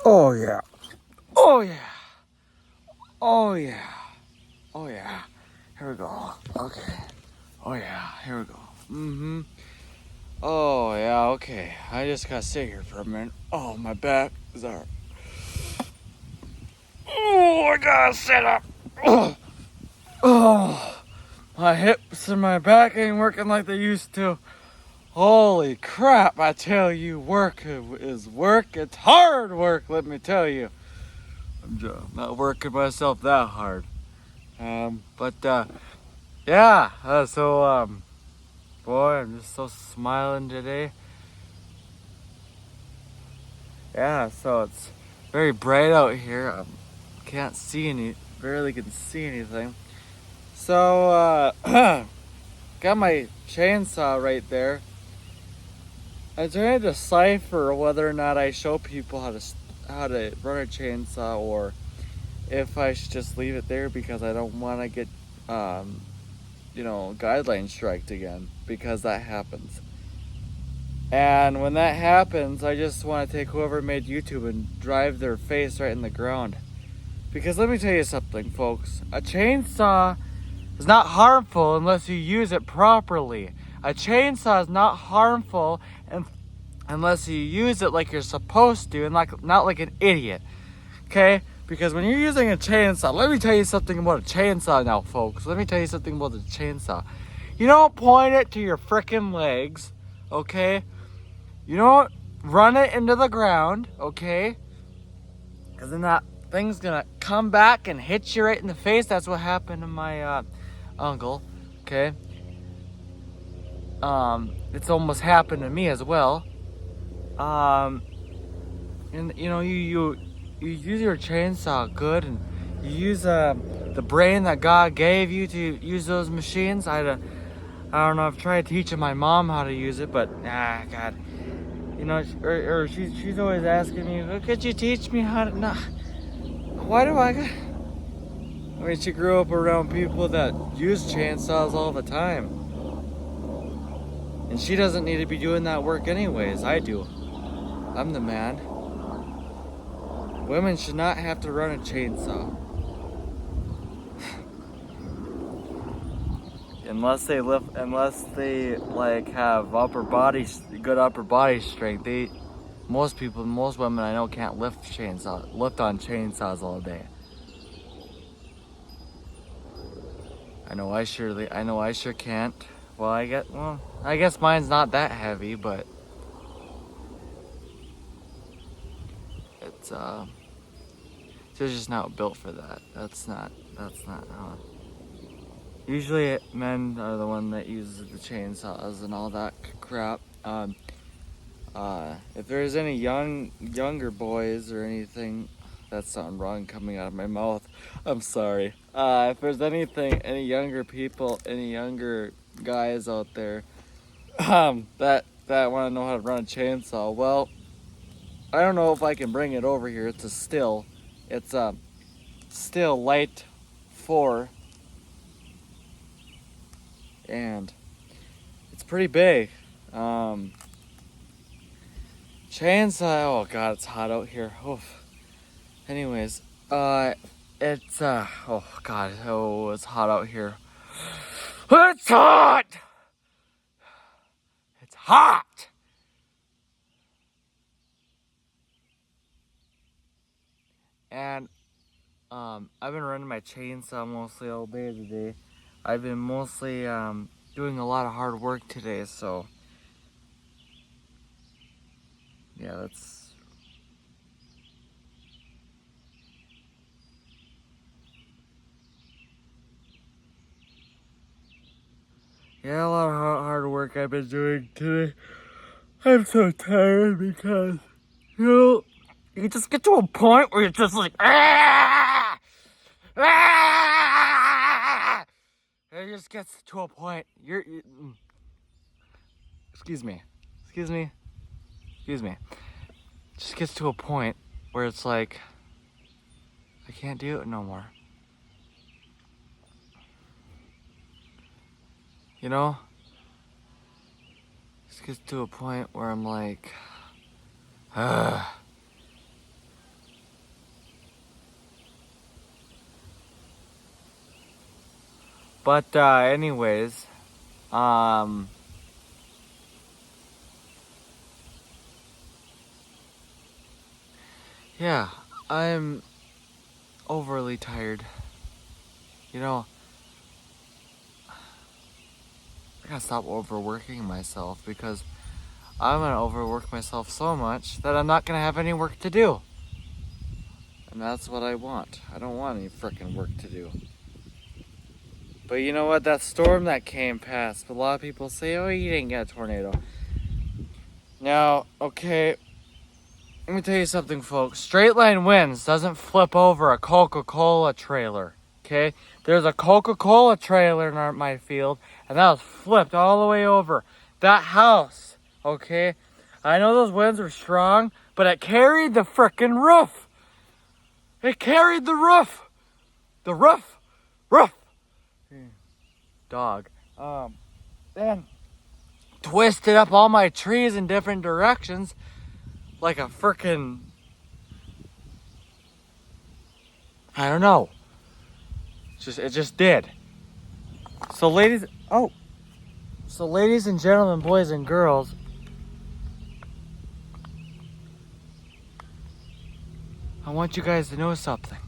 Oh yeah. Oh yeah. Oh yeah. Oh yeah. Here we go. Okay. Oh yeah. Here we go. Oh yeah. Okay. I just gotta sit here for a minute. Oh, my back is hurt. Oh, I gotta sit up. Oh, my hips and my back ain't working like they used to. Holy crap! I tell you, work is work. It's hard work. Let me tell you. I'm not working myself that hard. Yeah. Boy, I'm just so smiling today. Yeah. So it's very bright out here. Can't see barely can see anything. So, got my chainsaw right there. I'm trying to decipher whether or not I show people how to run a chainsaw, or if I should just leave it there because I don't want to get guideline striked again, because that happens. And when that happens, I just want to take whoever made YouTube and drive their face right in the ground. Because let me tell you something, folks. A chainsaw is not harmful unless you use it properly. A chainsaw is not harmful unless you use it like you're supposed to, and not like an idiot. Okay? Because when you're using a chainsaw, let me tell you something about a chainsaw now, folks. Let me tell you something about the chainsaw. You don't point it to your frickin' legs, okay? You don't run it into the ground, okay? Because then that thing's gonna come back and hit you right in the face. That's what happened to my uncle, okay? It's almost happened to me as well. And you use your chainsaw good, and you use the brain that God gave you to use those machines. I don't know. I've tried teaching my mom how to use it, but God, or she's always asking me, "Well, could you teach me how to?" Nah, why do I? I mean, she grew up around people that use chainsaws all the time, and she doesn't need to be doing that work anyways. I do. I'm the man. Women should not have to run a chainsaw. Unless they like have good upper body strength. Most women I know can't lift on chainsaws all day. I know I sure can't. Well, I guess mine's not that heavy, but it's just not built for that. That's not how. Usually men are the one that uses the chainsaws and all that crap. If there's any younger boys or anything, that sound wrong coming out of my mouth. I'm sorry. If there's any younger people, any younger guys out there, that want to know how to run a chainsaw, well, I don't know if I can bring it over here. It's a Stihl Light 4, and it's pretty big. Chainsaw. Oh God, it's hot out here. Oof. Anyways, it's oh God, oh, it's hot out here. It's hot. It's hot. And I've been running my chainsaw mostly all day today. I've been mostly doing a lot of hard work today, so yeah, a lot of hard work I've been doing today. I'm so tired because you just get to a point where you're just like it just gets to a point. Excuse me. Excuse me. Excuse me. It just gets to a point where it's like, I can't do it no more. You know? It just gets to a point where I'm like, But anyways, yeah, I'm overly tired. You know, I gotta stop overworking myself because I'm gonna overwork myself so much that I'm not gonna have any work to do. And that's what I want. I don't want any frickin' work to do. But you know what? That storm that came past, a lot of people say, oh, you didn't get a tornado. Now, okay, let me tell you something, folks. Straight line winds doesn't flip over a Coca-Cola trailer, okay? There's a Coca-Cola trailer in my field, and that was flipped all the way over. That house, okay? I know those winds were strong, but it carried the frickin' roof. It carried the roof. The roof. Dog. And twisted up all my trees in different directions like a frickin', I don't know. It just did. So ladies and gentlemen, boys and girls, I want you guys to know something.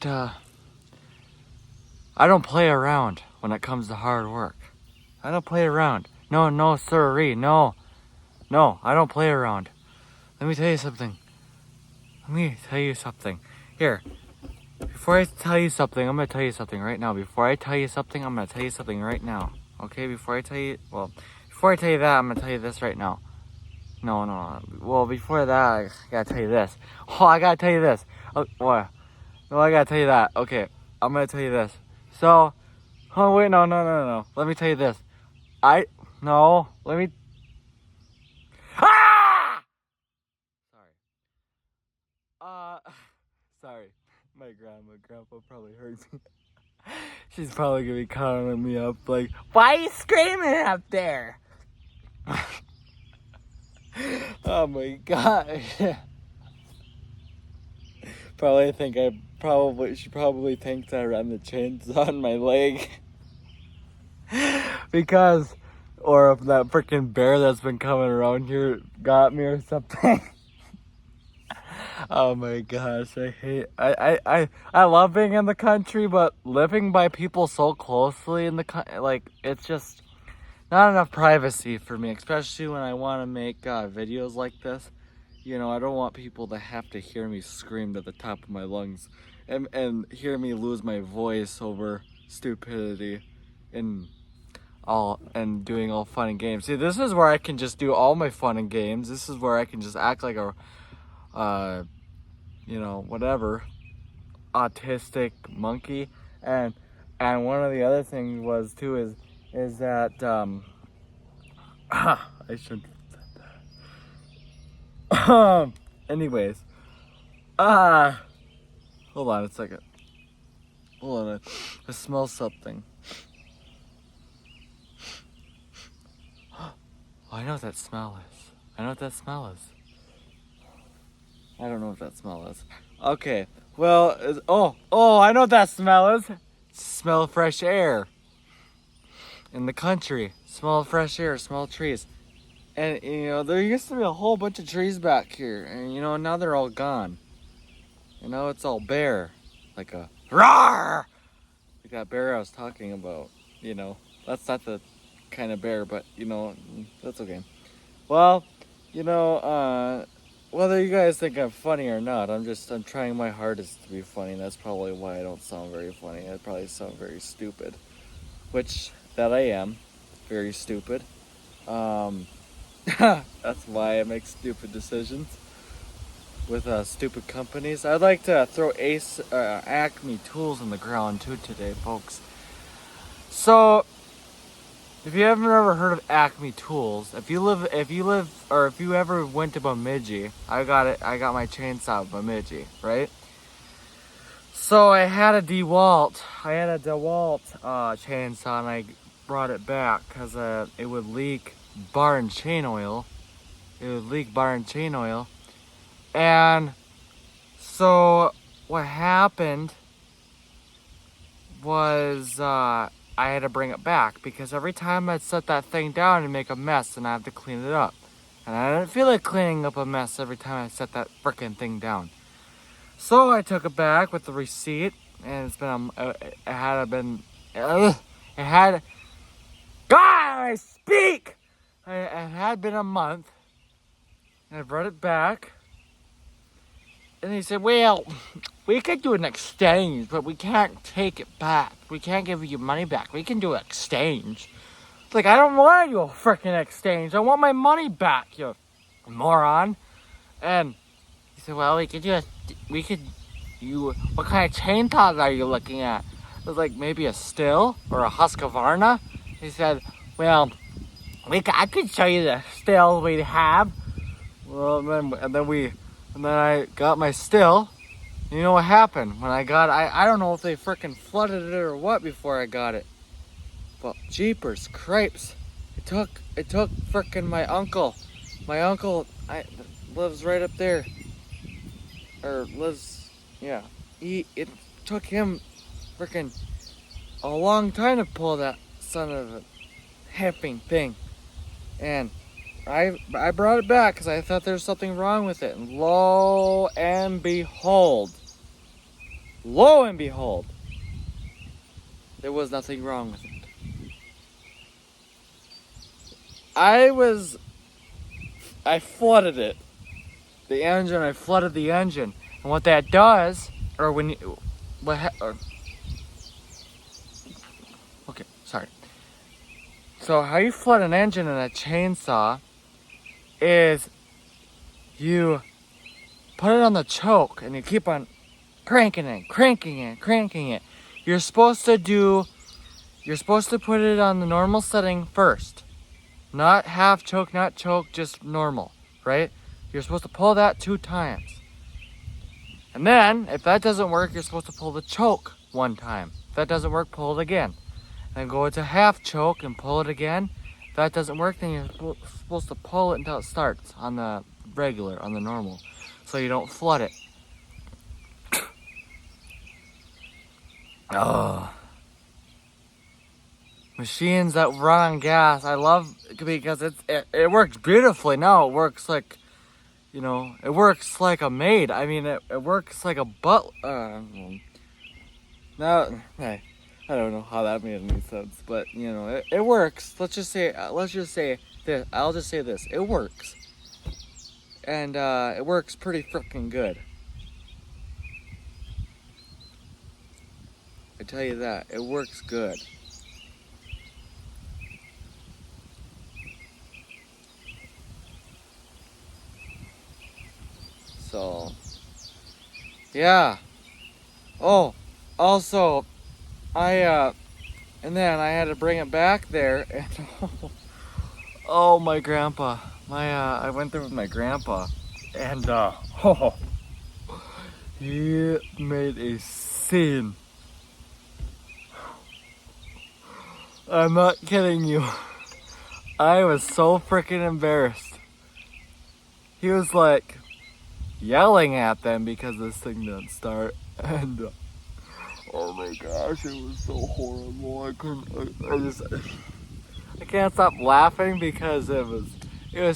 That I don't play around when it comes to hard work. I don't play around. No, sirree, no, I don't play around. Let me tell you something. Here, before I tell you something, I'm gonna tell you something right now. Before I tell you something, I'm gonna tell you something right now. Okay, before I tell you that, I'm gonna tell you this right now. No. Well, before that, I gotta tell you this. Oh, I gotta tell you this. Oh, what? No, I gotta tell you that. Okay, I'm gonna tell you this. So, oh wait, no. Let me tell you this. Ah! Sorry. My grandpa probably heard me. She's probably gonna be calling me up like, why are you screaming up there? Oh my god. She probably thinks I ran the chains on my leg. Because, or if that freaking bear that's been coming around here got me or something. Oh my gosh, I love being in the country, but living by people so closely in the it's just not enough privacy for me, especially when I want to make videos like this. You know, I don't want people to have to hear me scream to the top of my lungs and hear me lose my voice over stupidity and doing all fun and games. See, this is where I can just do all my fun and games. This is where I can just act like a whatever, autistic monkey. And one of the other things was too is that I shouldn't have said that. Anyways, hold on a second. Hold on, I smell something. Oh, I know what that smell is. I don't know what that smell is. Okay, well, I know what that smell is. Smell of fresh air. In the country, smell of fresh air, smell of trees. And, there used to be a whole bunch of trees back here. And, now they're all gone. It's all bare. Like a roar! Like that bear I was talking about. That's not the kind of bear, but, that's okay. Well, whether you guys think I'm funny or not, I'm trying my hardest to be funny. That's probably why I don't sound very funny. I probably sound very stupid. Which, that I am. Very stupid. That's why I make stupid decisions with stupid companies. I'd like to throw Acme tools in the ground too today, folks. So, if you haven't ever heard of Acme Tools, if you ever went to Bemidji, I got my chainsaw at Bemidji, right? So I had a DeWalt chainsaw, and I brought it back because it would leak bar and chain oil. And so what happened was I had to bring it back because every time I'd set that thing down and make a mess and I have to clean it up. And I didn't feel like cleaning up a mess every time I set that frickin' thing down. So I took it back with the receipt, and it's been it had God, I speak. It had been a month, and I brought it back. And he said, well, we could do an exchange, but we can't take it back. We can't give you money back. We can do an exchange. It's like, I don't want to do a freaking exchange. I want my money back, you moron. And he said, well, what kind of chainsaws are you looking at? It was like maybe a Stihl or a Husqvarna. He said, well, I could show you the Stihl we have. Well, and then I got my Stihl. You know what happened when I got? I don't know if they freaking flooded it or what before I got it. But jeepers cripes, it took freaking my uncle. My uncle lives right up there, or lives, yeah. It took him freaking a long time to pull that son of a heffing thing, and I brought it back because I thought there was something wrong with it, and lo and behold, there was nothing wrong with it. I flooded it. I flooded the engine. And what that does, okay, sorry. So how you flood an engine in a chainsaw is you put it on the choke and you keep on cranking it. You're supposed to put it on the normal setting first. Not half choke, not choke, just normal, right? You're supposed to pull that 2 times. And then, if that doesn't work, you're supposed to pull the choke 1 time. If that doesn't work, pull it again. Then go to half choke and pull it again. If that doesn't work, then you're supposed to pull it until it starts on the regular, on the normal, so you don't flood it. Oh. Machines that run on gas, I love because it works beautifully. No, it works like, it works like a maid. I mean, it works like a butler. No, I don't know how that made any sense, but it works. Let's just say this. I'll just say this: it works, and it works pretty freaking good. I tell you that, it works good. So, yeah. Oh, also, and then I had to bring it back there, and oh, my grandpa, I went there with my grandpa, and he made a scene. I'm not kidding you. I was so freaking embarrassed. He was like yelling at them because this thing didn't start, and oh my gosh, it was so horrible. I can't stop laughing because it was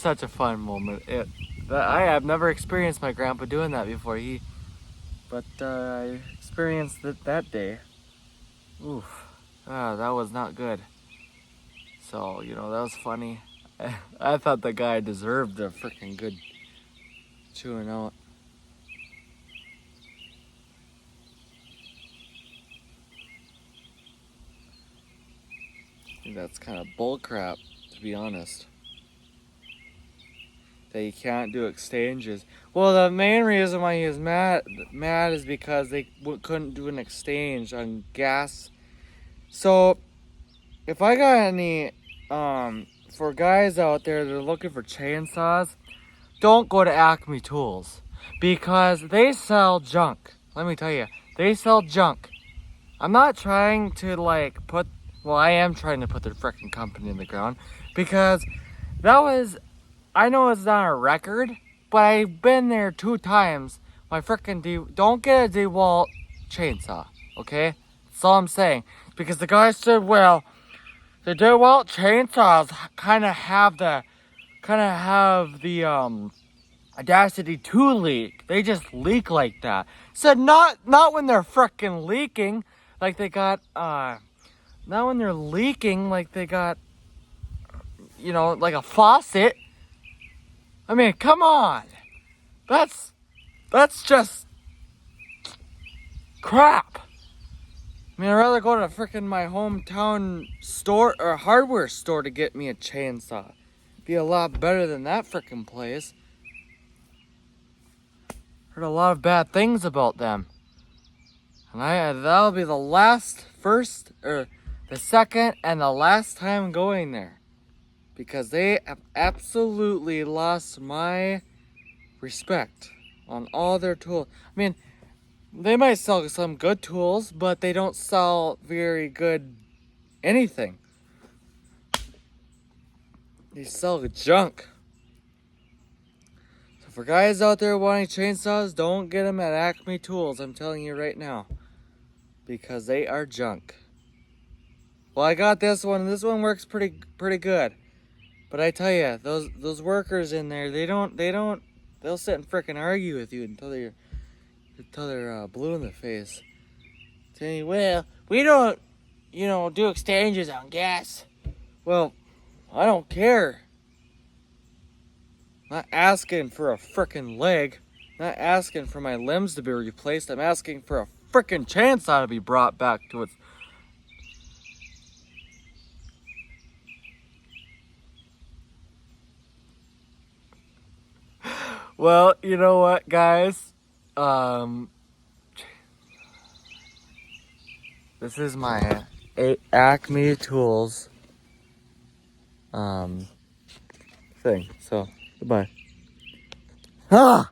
such a fun moment. I have never experienced my grandpa doing that before. But I experienced it that day. Oof, that was not good. So that was funny. I thought the guy deserved a freaking good chewing out. I think that's kind of bullcrap, to be honest. That you can't do exchanges. Well, the main reason why he was mad is because they couldn't do an exchange on gas. So, if I got any, for guys out there that are looking for chainsaws, don't go to Acme Tools, because they sell junk. Let me tell you, they sell junk. I'm not trying to I am trying to put their freaking company in the ground, because I know it's not a record, but I've been there 2 times my freaking don't get a DeWalt chainsaw, okay? That's all I'm saying. Because the guy said, well, the DeWalt chainsaws kind of have the audacity to leak. They just leak like that. Said not when they're freaking leaking, like they got not when they're leaking like they got, you know, like a faucet. I mean, come on. That's just crap. I mean, I'd rather go to freaking my hometown store or hardware store to get me a chainsaw. Be a lot better than that freaking place. Heard a lot of bad things about them. And that'll be the second and the last time going there. Because they have absolutely lost my respect on all their tools. I mean, they might sell some good tools, but they don't sell very good anything. They sell junk. So for guys out there wanting chainsaws, don't get them at Acme Tools. I'm telling you right now. Because they are junk. Well, I got this one. This one works pretty good. But I tell you, those workers in there, they'll sit and frickin' argue with you until they're blue in the face. Saying, you, well, we don't, do exchanges on gas. Well, I don't care. I'm not asking for a frickin' leg. I'm not asking for my limbs to be replaced. I'm asking for a frickin' chainsaw to be brought back to its... Well, you know what, guys? This is my Acme Tools thing. So, goodbye. Ah!